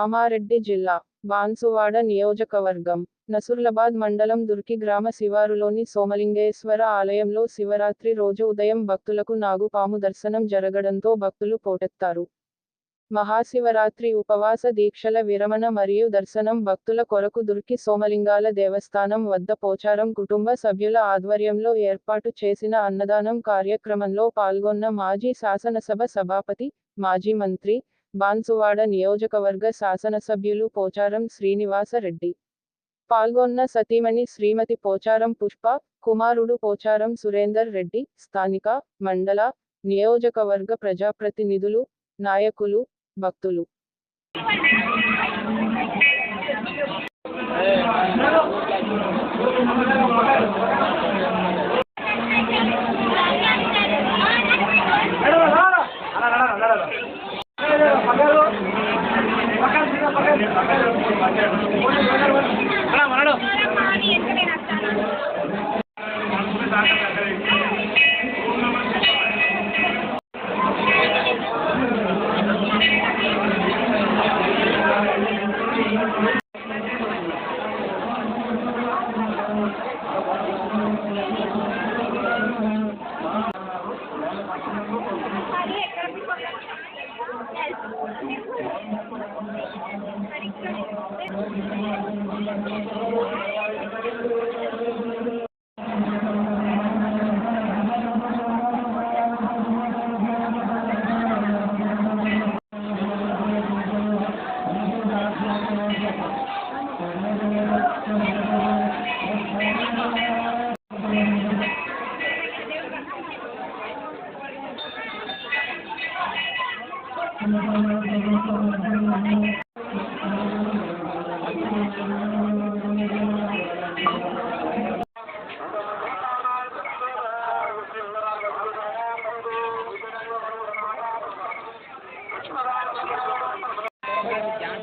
కామారెడ్డి జిల్లా బాన్సువాడ నియోజకవర్గం నసుర్లాబాద్ మండలం దుర్కి గ్రామ శివారులోని సోమలింగేశ్వర ఆలయంలో శివరాత్రి రోజు ఉదయం భక్తులకు నాగుపాము దర్శనం జరగడంతో భక్తులు పోటెత్తారు. మహాశివరాత్రి ఉపవాస దీక్షల విరమణ మరియు దర్శనం భక్తుల కొరకు దుర్కి సోమలింగాల దేవస్థానం వద్ద పోచారం కుటుంబ సభ్యుల ఆధ్వర్యంలో ఏర్పాటు చేసిన అన్నదానం కార్యక్రమంలో పాల్గొన్న మాజీ శాసనసభ సభాపతి, మాజీ మంత్రి, బాన్సువాడ నియోజకవర్గ శాసనసభ్యులు పోచారం శ్రీనివాసరెడ్డి. పాల్గొన్న సతీమణి శ్రీమతి పోచారం పుష్ప, కుమారుడు పోచారం సురేందర్ రెడ్డి, స్థానిక, మండల, నియోజకవర్గ ప్రజాప్రతినిధులు, నాయకులు, భక్తులు.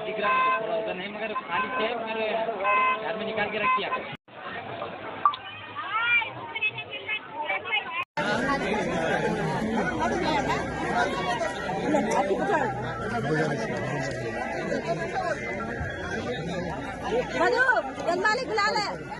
दिख रहा है उधर नहीं, मगर खाली थे मगर घर में निकाल के रखिए। मधु जल्दी बुला ले।